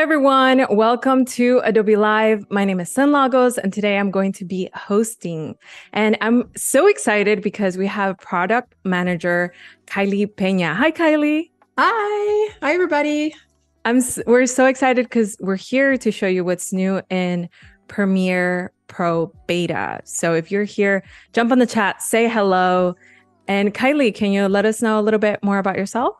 Hi, everyone. Welcome to Adobe Live. My name is Sen Lagos, and today I'm going to be hosting. And I'm so excited because we have product manager Kylee Pena. Hi, Kylee. Hi. Hi, everybody. We're so excited because we're here to show you what's new in Premiere Pro Beta. So if you're here, jump on the chat, say hello. And Kylee, can you let us know a little bit more about yourself?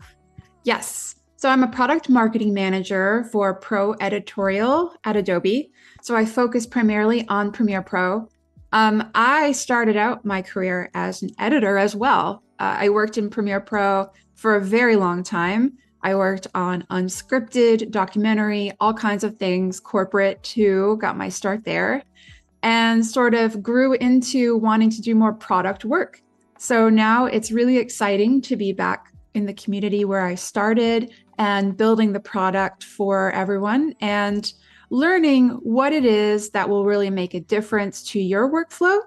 Yes. So I'm a product marketing manager for Pro Editorial at Adobe. So I focus primarily on Premiere Pro. I started out my career as an editor as well. I worked in Premiere Pro for a very long time. I worked on unscripted, documentary, all kinds of things, corporate too, got my start there, and sort of grew into wanting to do more product work. So now it's really exciting to be back in the community where I started and building the product for everyone and learning what it is that will really make a difference to your workflow,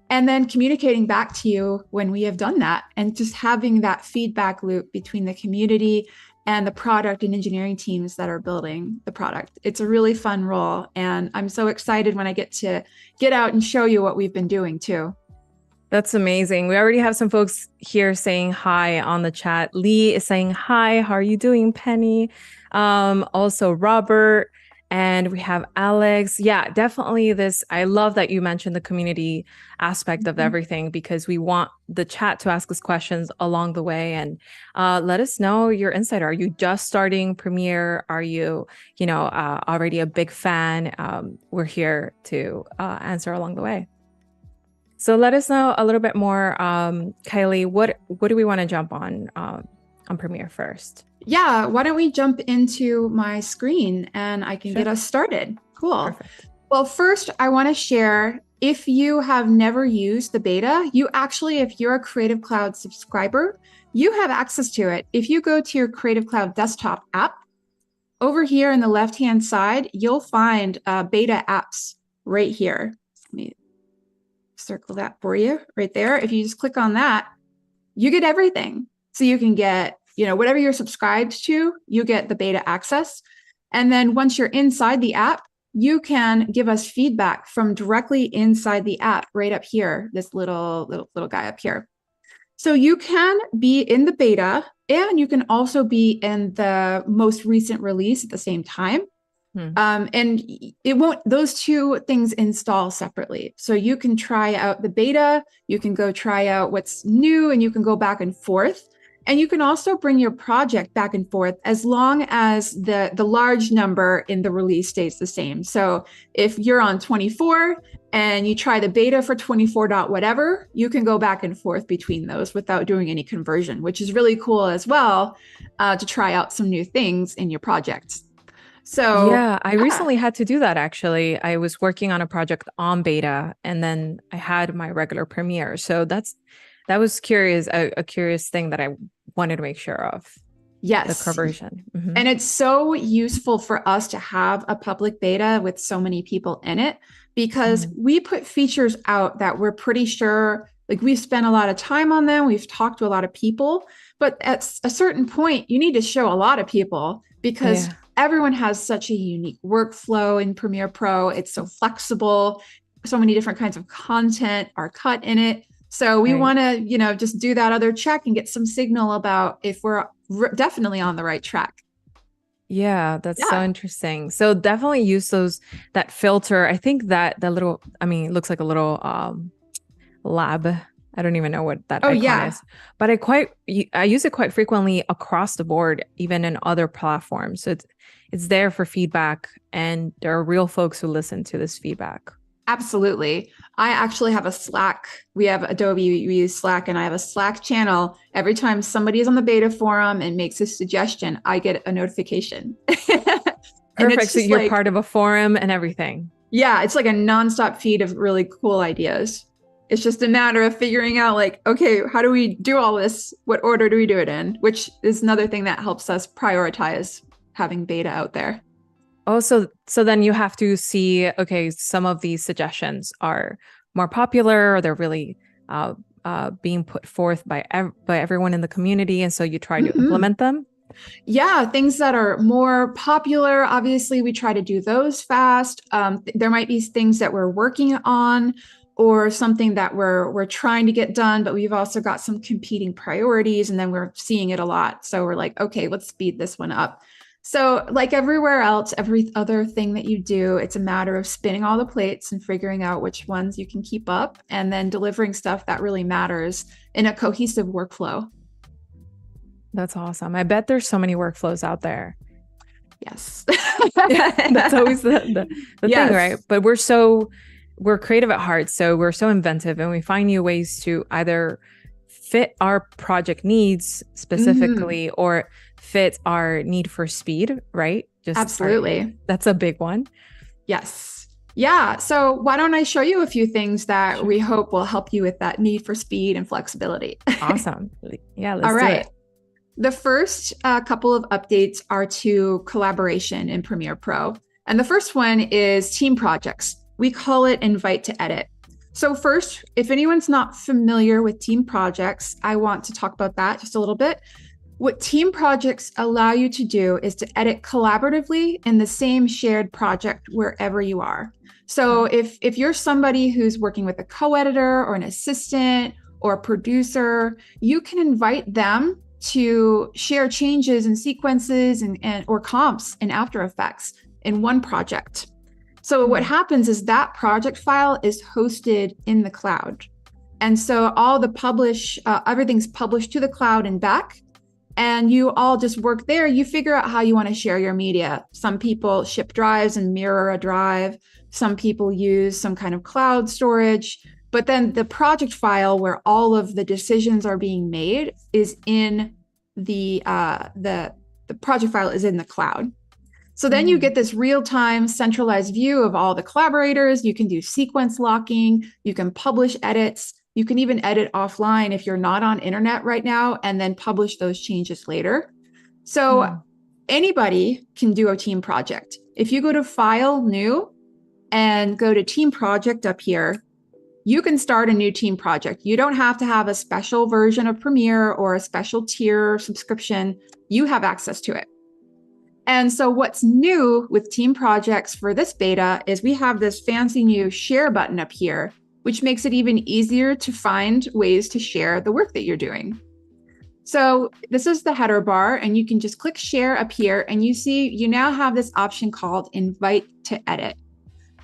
and then communicating back to you when we have done that, and just having that feedback loop between the community and the product and engineering teams that are building the product. It's a really fun role, and I'm so excited when I get to get out and show you what we've been doing too. That's amazing. We already have some folks here saying hi on the chat. Lee is saying hi. How are you doing, Penny? Also Robert, and we have Alex. Yeah, definitely this. I love that you mentioned the community aspect of everything, because we want the chat to ask us questions along the way and let us know your insight. Are you just starting Premiere? Are you, already a big fan? We're here to answer along the way. So let us know a little bit more, Kylee. What do we want to jump on Premiere first? Yeah, why don't we jump into my screen and I can get us started. Cool. Perfect. Well, first, I want to share, if you have never used the beta, if you're a Creative Cloud subscriber, you have access to it. If you go to your Creative Cloud desktop app, over here in the left-hand side, you'll find beta apps right here. Let me circle that for you right there. If you just click on that, you get everything. So you can get, whatever you're subscribed to, you get the beta access. And then once you're inside the app, you can give us feedback from directly inside the app right up here, this little guy up here. So you can be in the beta and you can also be in the most recent release at the same time. And those two things install separately. So you can try out the beta, you can go try out what's new, and you can go back and forth. And you can also bring your project back and forth as long as the large number in the release stays the same. So if you're on 24 and you try the beta for 24 dot whatever, you can go back and forth between those without doing any conversion, which is really cool as well, to try out some new things in your projects. So yeah, I recently had to do that, actually. I was working on a project on beta, and then I had my regular Premiere. So that was curious, a curious thing that I wanted to make sure of. Yes. The conversion. And it's so useful for us to have a public beta with so many people in it, because we put features out that we're pretty sure, like, we've spent a lot of time on them. We've talked to a lot of people, but at a certain point, you need to show a lot of people, because everyone has such a unique workflow in Premiere Pro. It's so flexible. So many different kinds of content are cut in it. So we want to, just do that other check and get some signal about if we're definitely on the right track. Yeah, that's so interesting. So definitely use that filter. I think that little, it looks like a little lab. I don't even know what that icon is, but I use it quite frequently across the board, even in other platforms. So it's there for feedback, and there are real folks who listen to this feedback. Absolutely. I actually have a Slack. We have Adobe, we use Slack, and I have a Slack channel. Every time somebody is on the beta forum and makes a suggestion, I get a notification. Perfect. So you're part of a forum and everything. Yeah, it's like a nonstop feed of really cool ideas. It's just a matter of figuring out, like, okay, how do we do all this? What order do we do it in? Which is another thing that helps us prioritize having beta out there. Oh, so then you have to see, okay, some of these suggestions are more popular, or they're really being put forth by everyone in the community, and so you try to implement them. Yeah, things that are more popular, obviously, we try to do those fast. There might be things that we're working on or something that we're trying to get done, but we've also got some competing priorities, and then we're seeing it a lot. So we're like, okay, let's speed this one up. So, like everywhere else, every other thing that you do, it's a matter of spinning all the plates and figuring out which ones you can keep up, and then delivering stuff that really matters in a cohesive workflow. That's awesome. I bet there's so many workflows out there. Yes. That's always the Yes. thing, right? But we're creative at heart, so we're so inventive, and we find new ways to either fit our project needs specifically or fit our need for speed, right? Absolutely. That's a big one. Yes. Yeah. So why don't I show you a few things that we hope will help you with that need for speed and flexibility? Awesome. Yeah, let's All right. do it. The first couple of updates are to collaboration in Premiere Pro. And the first one is team projects. We call it invite to edit. So first, if anyone's not familiar with team projects, I want to talk about that just a little bit. What team projects allow you to do is to edit collaboratively in the same shared project wherever you are. So if you're somebody who's working with a co-editor or an assistant or a producer, you can invite them to share changes and sequences and or comps in After Effects in one project. So what happens is that project file is hosted in the cloud. And so all the everything's published to the cloud and back. And you all just work there. You figure out how you want to share your media. Some people ship drives and mirror a drive. Some people use some kind of cloud storage. But then the project file where all of the decisions are being made is in the project file is in the cloud. So then you get this real-time centralized view of all the collaborators. You can do sequence locking. You can publish edits. You can even edit offline if you're not on internet right now and then publish those changes later. So anybody can do a team project. If you go to File, New, and go to Team Project up here, you can start a new team project. You don't have to have a special version of Premiere or a special tier subscription. You have access to it. And so what's new with team projects for this beta is we have this fancy new share button up here, which makes it even easier to find ways to share the work that you're doing. So this is the header bar, and you can just click share up here, and you see you now have this option called invite to edit.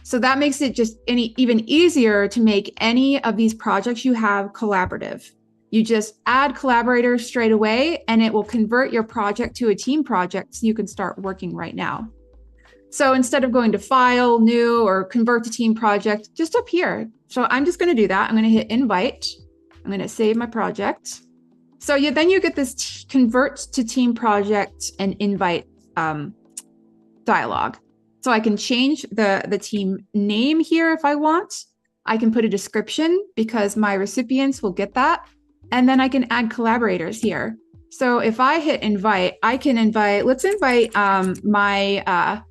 So that makes it just even easier to make any of these projects you have collaborative. You just add collaborators straight away, and it will convert your project to a team project so you can start working right now. So instead of going to File, New, or Convert to Team Project, just up here. So I'm just going to do that. I'm going to hit Invite. I'm going to save my project. So then you get this Convert to Team Project and Invite dialog. So I can change the team name here if I want. I can put a description because my recipients will get that. And then I can add collaborators here. So if I hit invite, I can invite, let's invite the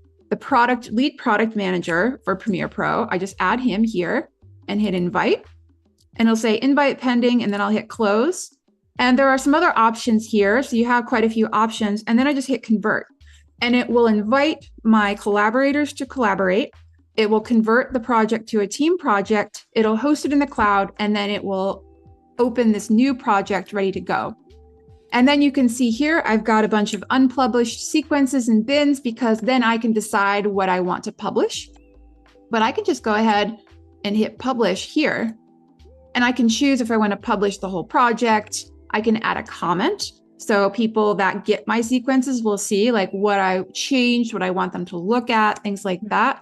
lead product manager for Premiere Pro. I just add him here and hit invite. And it'll say invite pending, and then I'll hit close. And there are some other options here. So you have quite a few options. And then I just hit convert. And it will invite my collaborators to collaborate. It will convert the project to a team project. It'll host it in the cloud, and then it will open this new project ready to go. And then you can see here, I've got a bunch of unpublished sequences and bins because then I can decide what I want to publish. But I can just go ahead and hit publish here. And I can choose if I want to publish the whole project. I can add a comment. So people that get my sequences will see like what I changed, what I want them to look at, things like that.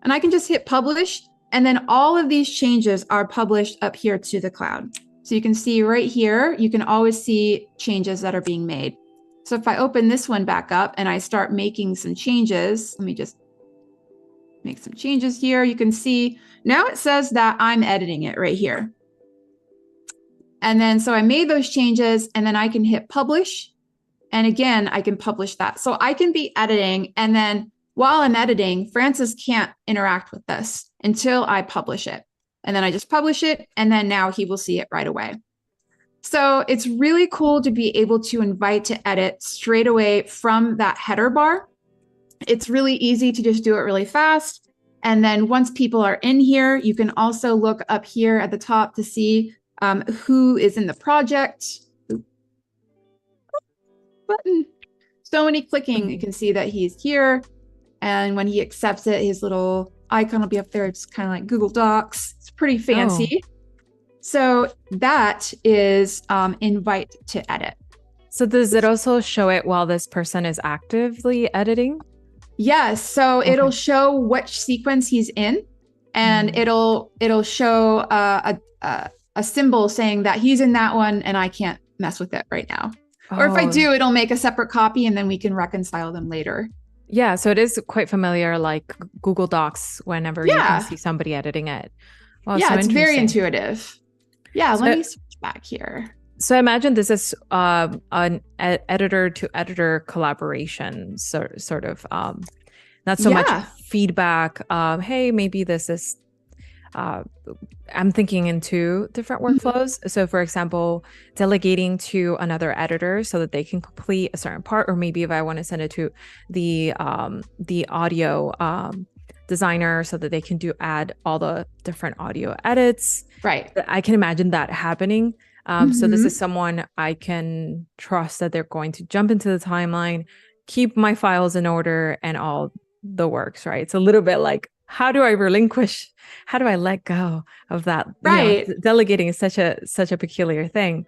And I can just hit publish. And then all of these changes are published up here to the cloud. So you can see right here, you can always see changes that are being made. So if I open this one back up and I start making some changes, let me just make some changes here. You can see now it says that I'm editing it right here. And then, so I made those changes, and then I can hit publish. And again, I can publish that. So I can be editing, and then while I'm editing, Francis can't interact with this until I publish it. And then I just publish it, and then now he will see it right away. So it's really cool to be able to invite to edit straight away from that header bar. It's really easy to just do it really fast. And then once people are in here, you can also look up here at the top to see who is in the project. Button. So when he's clicking, you can see that he's here. And when he accepts it, his little icon will be up there. It's kind of like Google Docs. It's pretty fancy. Oh. So that is invite to edit. So does it also show it while this person is actively editing? Yes. So it'll show which sequence he's in, and it'll show a symbol saying that he's in that one and I can't mess with it right now. Or if I do, it'll make a separate copy and then we can reconcile them later. Yeah. So it is quite familiar, like Google Docs, whenever you can see somebody editing it. Wow, yeah, so it's very intuitive. Yeah, let me switch back here. So I imagine this is an editor-to-editor collaboration, sort of, not so much feedback. Hey, maybe this is, I'm thinking into different workflows. So for example, delegating to another editor so that they can complete a certain part, or maybe if I want to send it to the audio designer so that they can add all the different audio edits. Right. I can imagine that happening. So this is someone I can trust that they're going to jump into the timeline, keep my files in order and all the works, right? It's a little bit like, how do I let go of that? Right. Delegating is such a peculiar thing.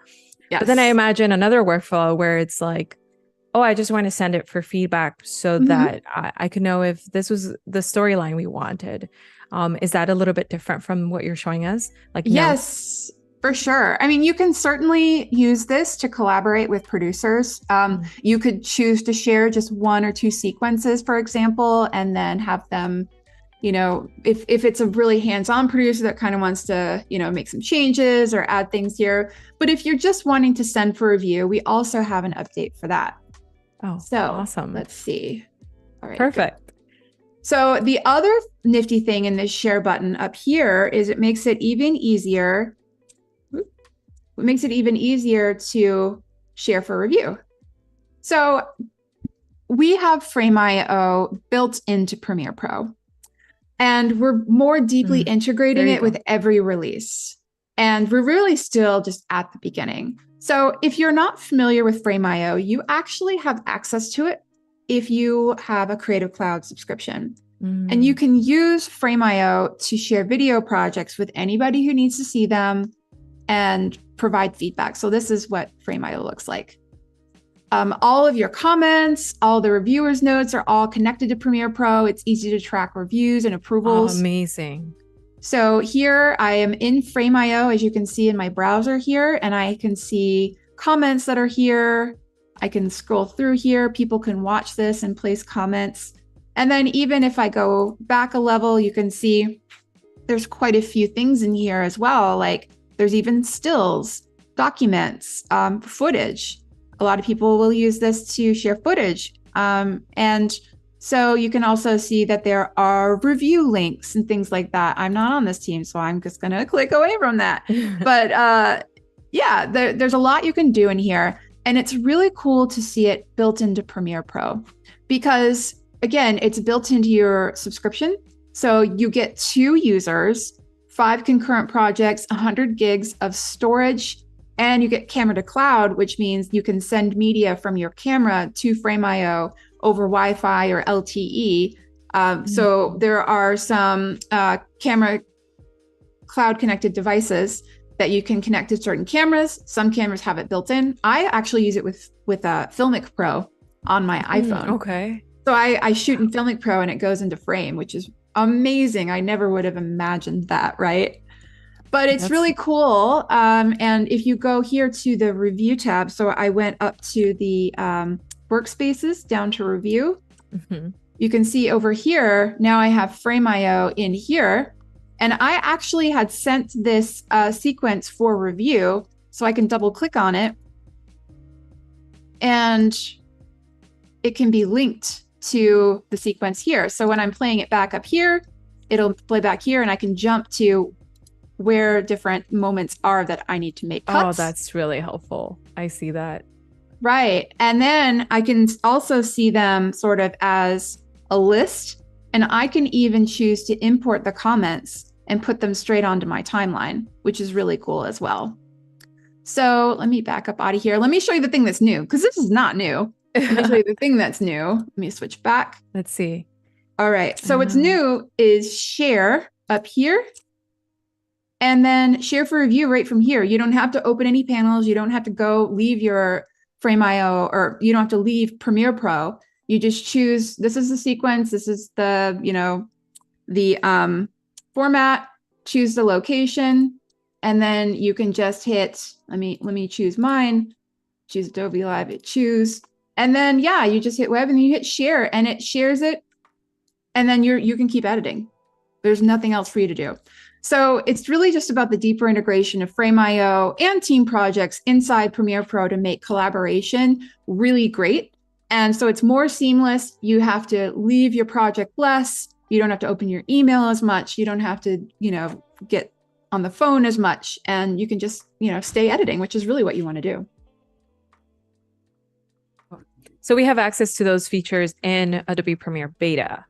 Yes. But then I imagine another workflow where it's like, oh, I just want to send it for feedback so that I could know if this was the storyline we wanted. Is that a little bit different from what you're showing us? Like, yes, for sure. I mean, you can certainly use this to collaborate with producers. You could choose to share just 1 or 2 sequences, for example, and then have them, if it's a really hands-on producer that kind of wants to, make some changes or add things here. But if you're just wanting to send for review, we also have an update for that. Oh, so awesome. Let's see. All right. Perfect. Good. So the other nifty thing in this share button up here is it makes it even easier. It makes it even easier to share for review. So we have Frame.io built into Premiere Pro, and we're more deeply integrating it with every release. And we're really still just at the beginning. So if you're not familiar with Frame.io, you actually have access to it if you have a Creative Cloud subscription. And you can use Frame.io to share video projects with anybody who needs to see them and provide feedback. So this is what Frame.io looks like. All of your comments, all the reviewers' notes are all connected to Premiere Pro. It's easy to track reviews and approvals. Oh, amazing. So here I am in Frame.io, as you can see in my browser here, and I can see comments that are here. I can scroll through here. People can watch this and place comments. And then even if I go back a level, you can see there's quite a few things in here as well. Like there's even stills, documents, footage. A lot of people will use this to share footage. And so you can also see that there are review links and things like that. I'm not on this team, so I'm just going to click away from that. But yeah, there's a lot you can do in here. And it's really cool to see it built into Premiere Pro because, again, it's built into your subscription. So you get 2 users, 5 concurrent projects, 100 gigs of storage, and you get camera to cloud, which means you can send media from your camera to Frame.io over Wi-Fi or LTE. So there are some camera cloud connected devices that you can connect to certain cameras. Some cameras have it built in. I actually use it with Filmic Pro on my iPhone. Okay. So I shoot in Filmic Pro and it goes into frame, which is amazing. I never would have imagined that, right? But it's really cool. And if you go here to the review tab, so I went up to the workspaces down to review. You can see over here, now I have Frame.io in here. And I actually had sent this sequence for review, so I can double click on it. And it can be linked to the sequence here. So when I'm playing it back up here, it'll play back here and I can jump to where different moments are that I need to make Oh, cuts. that's really helpful. I see that. Right. And then I can also see them sort of as a list. And I can even choose to import the comments and put them straight onto my timeline, which is really cool as well. So let me back up out of here. Let me show you the thing that's new, because this is not new. Let me show you the thing that's new. Let me switch back. Let's see. All right. So what's new is share up here. And then share for review right from here. You don't have to open any panels. You don't have to go leave your Frame.io, or you don't have to leave Premiere Pro. You just choose, this is the sequence. This is the, the format, choose the location, and then you can just hit, let me choose mine, choose Adobe Live, hit choose. And then, yeah, you just hit web and you hit share and it shares it. And then you can keep editing. There's nothing else for you to do. So it's really just about the deeper integration of Frame.io and team projects inside Premiere Pro to make collaboration really great. And so it's more seamless. You have to leave your project less. You don't have to open your email as much. You don't have to, get on the phone as much. And you can just, stay editing, which is really what you want to do. So we have access to those features in Adobe Premiere Beta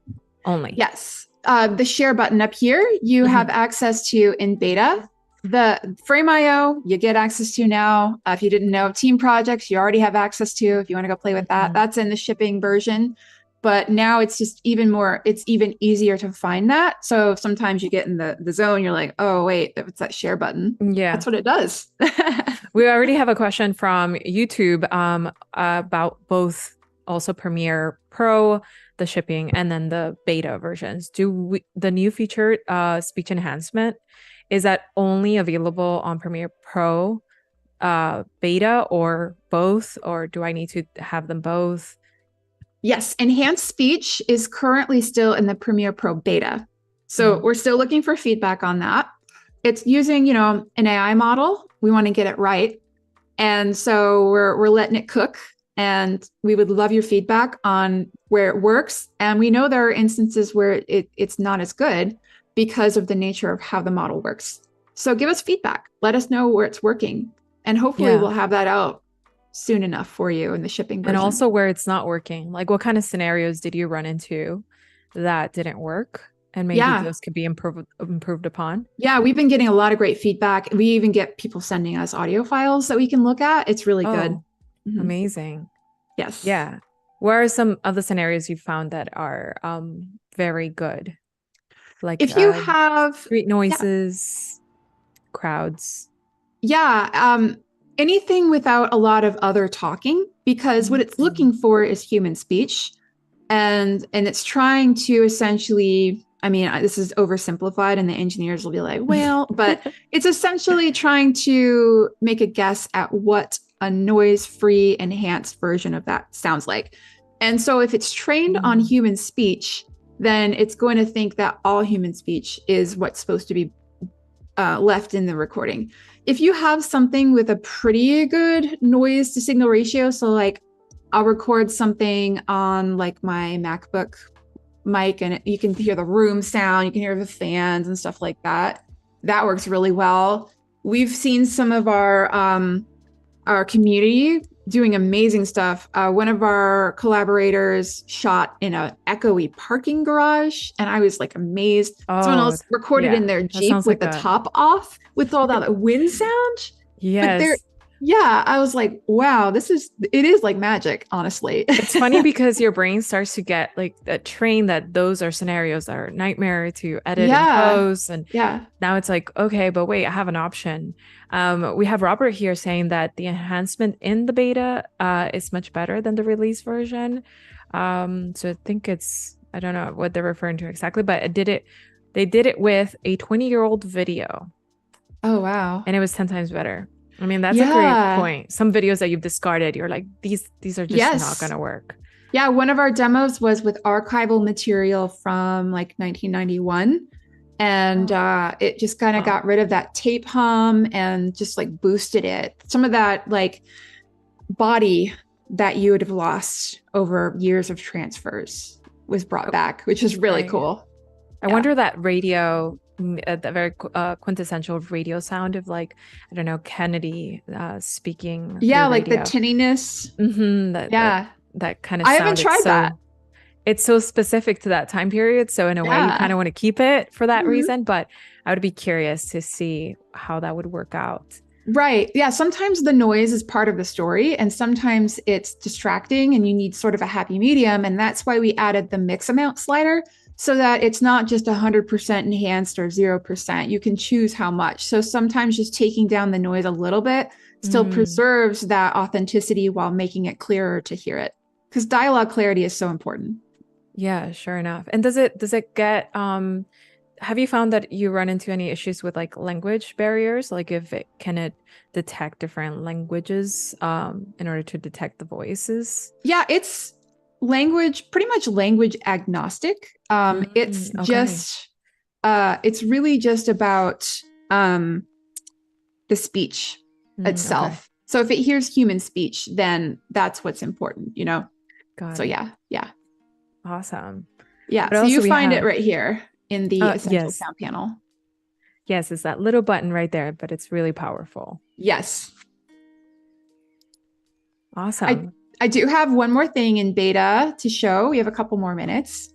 only. Yes. The share button up here, you have access to in beta. The Frame.io, you get access to now. If you didn't know, team projects, you already have access to if you want to go play with that. That's in the shipping version. But now it's just it's even easier to find that. So sometimes you get in the zone, you're like, oh, wait, it's that share button. Yeah. That's what it does. We already have a question from YouTube about both also Premiere Pro, the shipping, and then the beta versions. The new feature, speech enhancement, is that only available on Premiere Pro beta or both, or do I need to have them both? Yes, enhanced speech is currently still in the Premiere Pro beta. So we're still looking for feedback on that. It's using, an AI model. We want to get it right. And so we're letting it cook. And we would love your feedback on where it works. And we know there are instances where it's not as good because of the nature of how the model works. So give us feedback. Let us know where it's working. And hopefully we'll have that out soon enough for you in the shipping version. And also where it's not working. Like, what kind of scenarios did you run into that didn't work? And maybe those could be improved upon. Yeah, we've been getting a lot of great feedback. We even get people sending us audio files that we can look at. It's really good. Amazing. Yes. Yeah. What are some of the scenarios you found that are very good? Like if you have street noises, crowds. Yeah. Anything without a lot of other talking, because what it's looking for is human speech. And it's trying to essentially, this is oversimplified and the engineers will be like, well, but it's essentially trying to make a guess at what a noise-free enhanced version of that sounds like. And so if it's trained on human speech, then it's going to think that all human speech is what's supposed to be left in the recording. If you have something with a pretty good noise to signal ratio, so like I'll record something on like my MacBook mic and you can hear the room sound, you can hear the fans and stuff like that. That works really well. We've seen some of our community doing amazing stuff. One of our collaborators shot in an echoey parking garage, and I was like amazed. Someone else recorded in their Jeep with the top off with all that wind sound. Yes. Yeah, I was like, wow, it is like magic, honestly. It's funny because your brain starts to get like a train that those are scenarios that are a nightmare to edit and post. And now it's like, okay, but wait, I have an option. We have Robert here saying that the enhancement in the beta is much better than the release version. So I think I don't know what they're referring to exactly, but they did it with a 20-year-old video. Oh, wow. And it was 10 times better. That's a great point. Some videos that you've discarded, you're like, these are just not going to work. Yeah, one of our demos was with archival material from like 1991. And it just kind of got rid of that tape hum and just like boosted it. Some of that like body that you would have lost over years of transfers was brought back, which is really cool. I wonder that radio the very quintessential radio sound of like, I don't know, Kennedy speaking Yeah, through like the radio. tinniness. That Yeah. that kind of I haven't sound. tried that. It's so specific to that time period. So in a way, you kind Yeah. of want to keep it for that Mhm. reason. But I would be curious to see how that would work out. Right. Yeah. Sometimes the noise is part of the story, and sometimes it's distracting, and you need sort of a happy medium. And that's why we added the mix amount slider so that it's not just 100% enhanced or 0%. You can choose how much. So sometimes just taking down the noise a little bit still Mm, preserves that authenticity while making it clearer to hear it. Because dialogue clarity is so important. yeah, sure enough. And does it get have you found that you run into any issues with like language barriers? Like if it can it detect different languages in order to detect the voices? Yeah, it's language, pretty much language agnostic. It's Okay. just, it's really just about um, the speech Okay. itself. So if it hears human speech, then that's what's important. Got So it. yeah, yeah, Awesome. yeah. But So you also we find it have right here in the essential yes. sound panel. Yes, it's that little button right there, but it's really powerful. Yes, I Awesome. I do have one more thing in beta to show. We have a couple more minutes.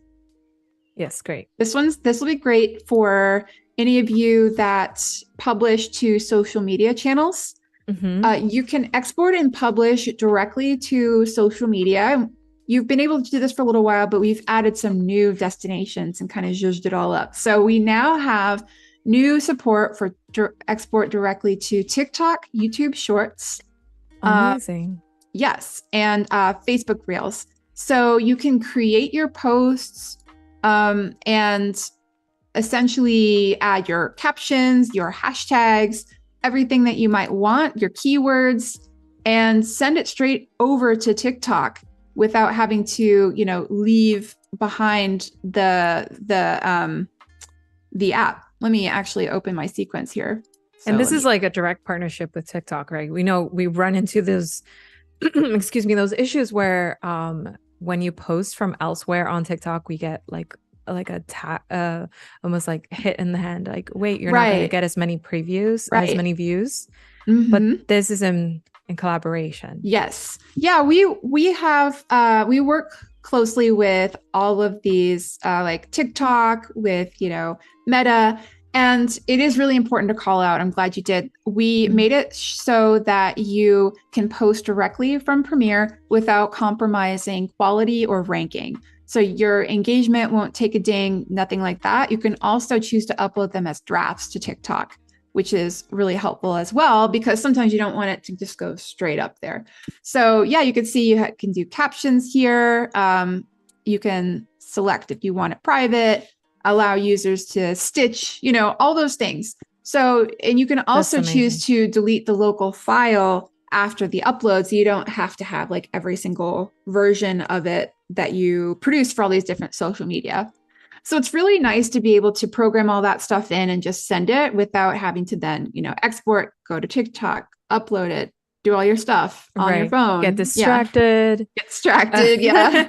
Yes, great. This will be great for any of you that publish to social media channels. Mm-hmm. You can export and publish directly to social media. You've been able to do this for a little while, but we've added some new destinations and kind of zhuzhed it all up. So we now have new support for export directly to TikTok, YouTube Shorts, uh, Amazing. yes, and Facebook Reels. So you can create your posts and essentially add your captions, your hashtags, everything that you might want, your keywords, and send it straight over to TikTok without having to, leave behind the app. Let me actually open my sequence here. And So this let is me. like a direct partnership with TikTok, right? We know we run into those excuse me, those issues where when you post from elsewhere on TikTok, we get like a almost like hit in the hand, like, wait, you're not going to Right, get as many previews, as right. many views. But Mm-hmm. this is in collaboration. Yes. Yeah, we have we work closely with all of these like TikTok with, Meta, and it is really important to call out. I'm glad you did. We Mhm. made it so that you can post directly from Premiere without compromising quality or ranking. So your engagement won't take a ding, nothing like that. You can also choose to upload them as drafts to TikTok, which is really helpful as well, because sometimes you don't want it to just go straight up there. So yeah, you can see you can do captions here. You can select if you want it private, allow users to stitch, all those things. So, and you can That's also choose amazing. to delete the local file after the upload. So you don't have to have like every single version of it that you produce for all these different social media. So it's really nice to be able to program all that stuff in and just send it without having to then, export, go to TikTok, upload it, do all your stuff on your Right. Get phone. Yeah. distracted. Get distracted. Yeah.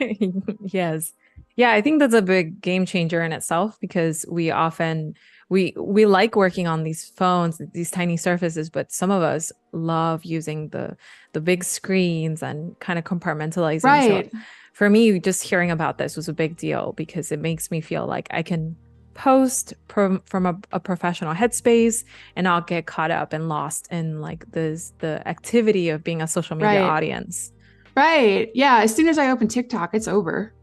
Yes. Yeah, I think that's a big game changer in itself because we often we like working on these phones, these tiny surfaces, but some of us love using the big screens and kind of compartmentalizing. So Right. for me, just hearing about this was a big deal because it makes me feel like I can post from a professional headspace and not get caught up and lost in like the activity of being a social media Right. audience. Right. Yeah. As soon as I open TikTok, it's over.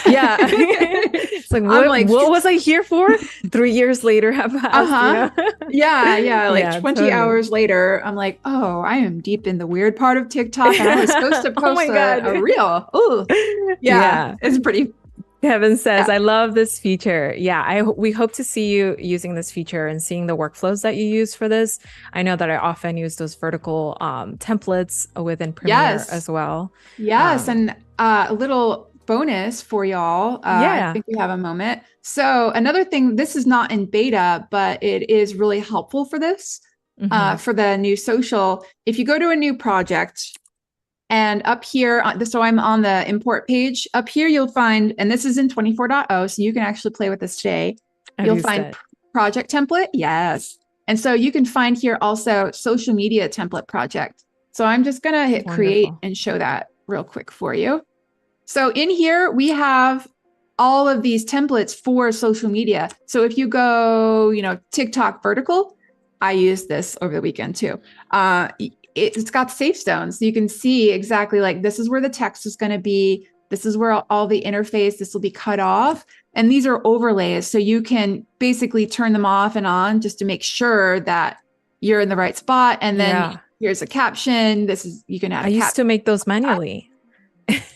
Yeah. It's like I'm like, what was I here for? 3 years later have passed, you uh-huh. know? Yeah, yeah. Like Yeah, 20 totally. hours later, I'm like, oh, I am deep in the weird part of TikTok and I was supposed to Oh post my a God. reel. Oh, yeah. Yeah. It's pretty, Kevin says, yeah. I love this feature. Yeah, we hope to see you using this feature and seeing the workflows that you use for this. I know that I often use those vertical templates within Premiere Yes. as well. Yes. Um, And a little bonus for y'all. I yeah. think we have a moment. So another thing, this is not in beta, but it is really helpful for this, Hmm. for the new social. If you go to a new project, and up here, so I'm on the import page. Up here, you'll find, and this is in 24.0, so you can actually play with this today. I've You'll used find it. Project template. Yes. And so you can find here also social media template project. So I'm just going to hit create Wonderful. and show that real quick for you. So in here, we have all of these templates for social media. So if you go, TikTok vertical, I used this over the weekend too. It's got safe zones. So you can see exactly like this is where the text is going to be. This is where all the interface, this will be cut off. And these are overlays. So you can basically turn them off and on just to make sure that you're in the right spot. And then here's a caption. You can add I a used to make those manually.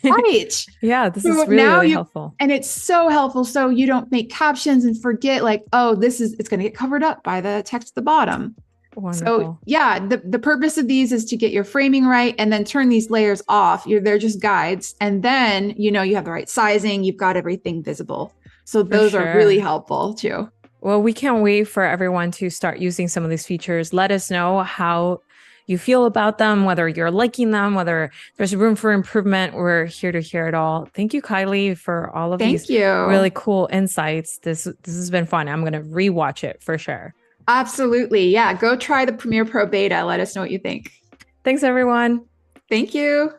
Right. Yeah, this is So really, now really helpful. and it's so helpful. So you don't make captions and forget like, oh, it's going to get covered up by the text at the bottom. So Wonderful. yeah, the purpose of these is to get your framing right and then turn these layers off. They're just guides. And then, you have the right sizing. You've got everything visible. So For those are really sure. helpful too. Well, we can't wait for everyone to start using some of these features. Let us know how you feel about them, whether you're liking them, whether there's room for improvement. We're here to hear it all. Thank you, Kylee, for all of these Thank you. really cool insights. This has been fun. I'm going to rewatch it for sure. Absolutely. Yeah. Go try the Premiere Pro beta. Let us know what you think. Thanks, everyone. Thank you.